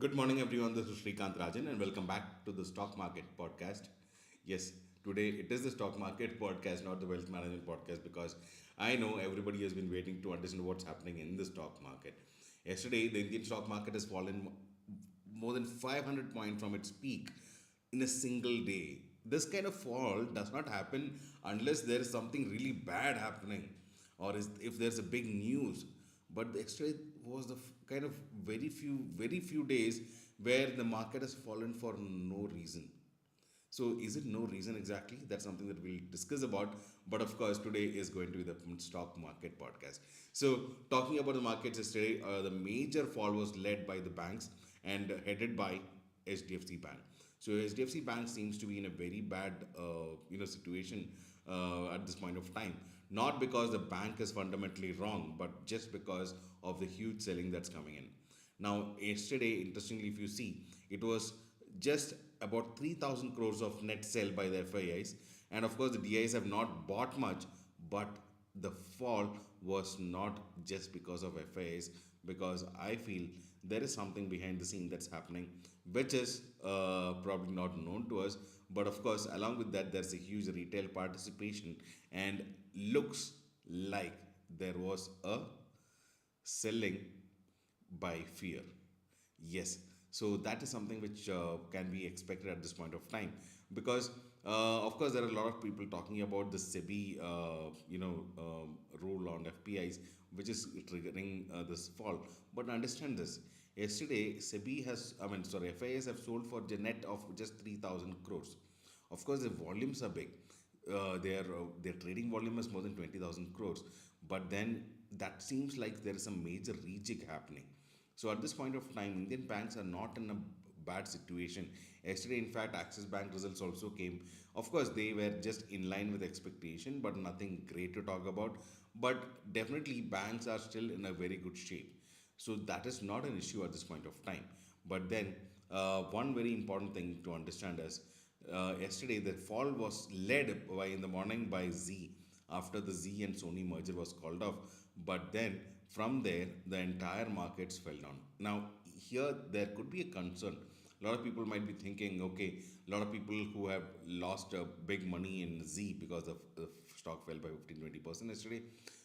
Good morning, everyone. This is Srikanth Rajan, and welcome back to the Stock Market Podcast. Yes, today it is the Stock Market Podcast, not the Wealth Management Podcast, because I know everybody has been waiting to understand what's happening in the stock market. Yesterday, the Indian stock market has fallen more than 500 points from its peak in a single day. This kind of fall does not happen unless there is something really bad happening or if there's a big news. But the extra was the kind of very few days where the market has fallen for no reason. So is it no reason exactly? That's something that we'll discuss about. But of course, today is going to be the stock market podcast. So talking about the markets yesterday, the major fall was led by the banks and headed by HDFC Bank. So HDFC Bank seems to be in a very bad, situation at this point of time. Not because the bank is fundamentally wrong, but just because of the huge selling that's coming in. Now, yesterday, interestingly, if you see, it was just about 3,000 crores of net sell by the FIIs, and of course, the DIs have not bought much, but the fall was not just because of FIIs, because I feel there is something behind the scene that's happening, which is probably not known to us. But of course, along with that, there's a huge retail participation, and looks like there was a selling by fear. Yes. So that is something which can be expected at this point of time, because of course there are a lot of people talking about the SEBI rule on FPIs, which is triggering this fall. But understand this: yesterday SEBI has, FIIs have sold for a net of just 3,000 crores. Of course, the volumes are big. Their trading volume is more than 20,000 crores, but then that seems like there is a major rejig happening. So at this point of time, Indian banks are not in a bad situation. Yesterday, in fact, Axis Bank results also came. Of course, they were just in line with expectation, but nothing great to talk about. But definitely, banks are still in a very good shape. So that is not an issue at this point of time. But then, one very important thing to understand is yesterday the fall was led by in the morning by Z after the Z and Sony merger was called off. But then from there, the entire markets fell down. Now, here there could be a concern. A lot of people might be thinking, okay, a lot of people who have lost big money in Z because the stock fell by 15-20% yesterday.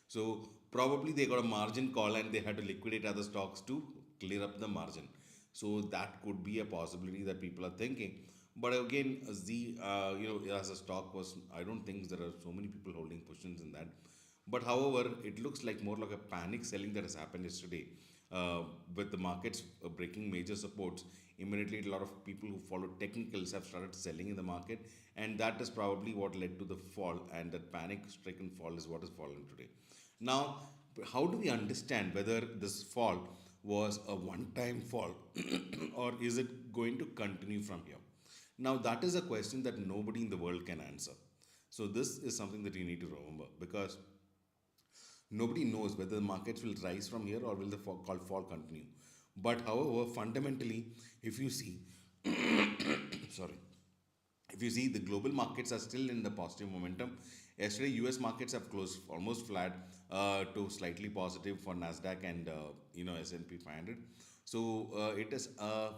So probably they got a margin call and they had to liquidate other stocks to clear up the margin. So that could be a possibility that people are thinking. But again, Z, as a stock was, I don't think there are so many people holding positions in that. But however, it looks like more like a panic selling that has happened yesterday. With the markets breaking major supports, immediately a lot of people who follow technicals have started selling in the market, and that is probably what led to the fall. And that panic-stricken fall is what has fallen today. Now, how do we understand whether this fall was a one-time fall, or is it going to continue from here? Now, that is a question that nobody in the world can answer. So, this is something that you need to remember, because nobody knows whether the markets will rise from here or will the fall continue. But however, fundamentally, if you see, sorry, if you see, the global markets are still in the positive momentum. Yesterday, US markets have closed almost flat to slightly positive for Nasdaq and S&P 500. So it is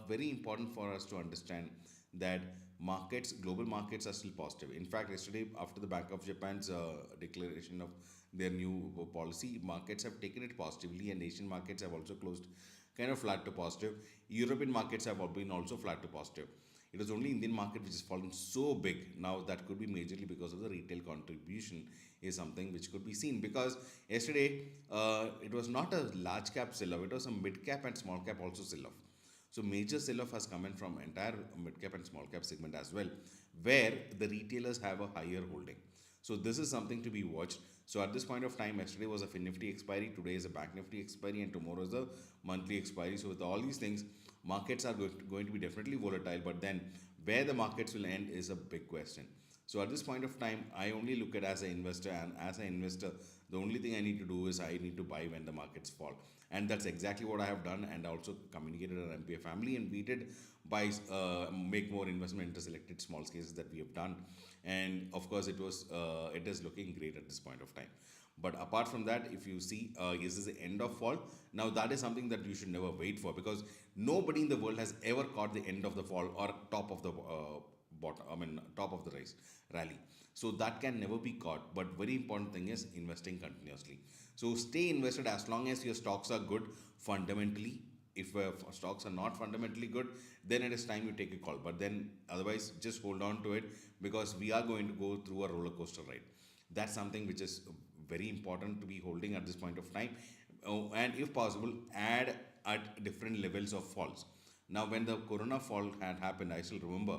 very important for us to understand that global markets are still positive. In fact, yesterday after the Bank of Japan's declaration of their new policy, markets have taken it positively, and Asian markets have also closed kind of flat to positive. European markets have been also flat to positive. It is only Indian market which has fallen so big. Now that could be majorly because of the retail contribution is something which could be seen, because yesterday it was not a large cap sell off, it was a mid cap and small cap also sell off. So major sell-off has come in from entire mid-cap and small-cap segment as well, where the retailers have a higher holding. So this is something to be watched. So at this point of time, yesterday was a Fin Nifty expiry, today is a Bank Nifty expiry, and tomorrow is a monthly expiry. So with all these things, markets are going to be definitely volatile. But then where the markets will end is a big question. So at this point of time, I only look at as an investor, and as an investor, the only thing I need to do is I need to buy when the markets fall, and that's exactly what I have done, and also communicated our MPI family, and we did buy make more investment into selected small cases that we have done, and of course it is looking great at this point of time. But apart from that, if you see, this is the end of fall. Now that is something that you should never wait for, because nobody in the world has ever caught the end of the fall or top of the bottom. I mean, top of the rise rally. So that can never be caught. But very important thing is investing continuously. So stay invested as long as your stocks are good fundamentally. If stocks are not fundamentally good, then it is time you take a call. But then otherwise, just hold on to it, because we are going to go through a roller coaster ride. That's something which is very important to be holding at this point of time. Oh, and if possible, add at different levels of falls. Now, when the corona fall had happened, I still remember,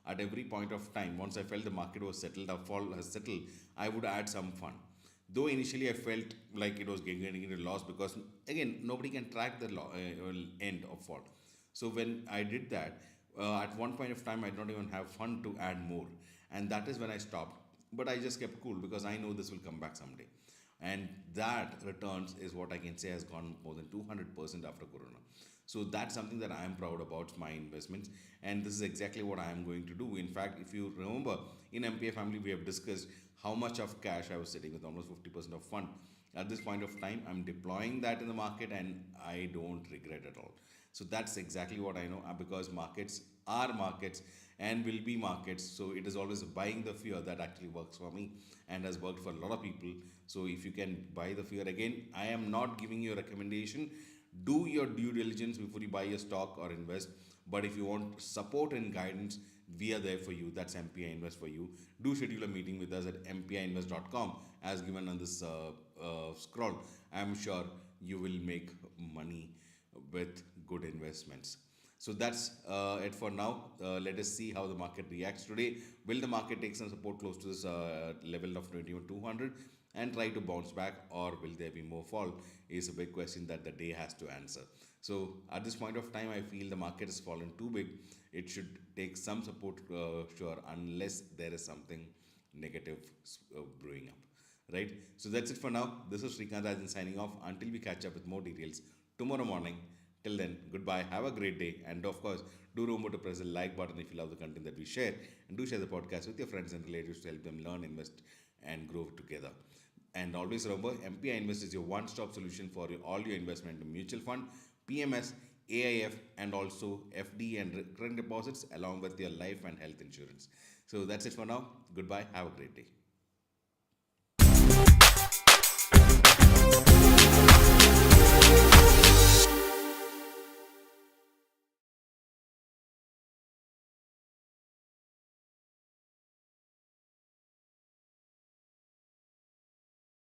at every point of time, once I felt the market was settled, the fall has settled, I would add some fund. Though initially I felt like it was getting into loss, because again, nobody can track the end of fall. So when I did that, at one point of time, I don't even have fund to add more, and that is when I stopped. But I just kept cool, because I know this will come back someday, and that returns is what I can say has gone more than 200% after corona. So that's something that I am proud about my investments, and this is exactly what I am going to do. In fact, if you remember, in MPI family we have discussed how much of cash I was sitting with, almost 50% of fund. At this point of time, I'm deploying that in the market, and I don't regret at all. So that's exactly what I know, because markets are markets and will be markets. So it is always buying the fear that actually works for me and has worked for a lot of people. So if you can buy the fear, again, I am not giving you a recommendation. Do your due diligence before you buy a stock or invest. But if you want support and guidance, we are there for you. That's MPI Invest for you. Do schedule a meeting with us at mpiinvest.com as given on this scroll. I'm sure you will make money with good investments. So that's it for now. Let us see how the market reacts today. Will the market take some support close to this level of 21,200 and try to bounce back, or will there be more fall? Is a big question that the day has to answer. So at this point of time, I feel the market has fallen too big. It should take some support, sure, unless there is something negative brewing up. Right? So that's it for now. This is Srikanth Rajan signing off. Until we catch up with more details tomorrow morning. Till then, goodbye, have a great day, and of course, do remember to press the like button if you love the content that we share, and do share the podcast with your friends and relatives to help them learn, invest, and grow together. And always remember, MPI Invest is your one-stop solution for all your investment in mutual fund, PMS, AIF, and also FD and recurring deposits, along with your life and health insurance. So that's it for now. Goodbye, have a great day.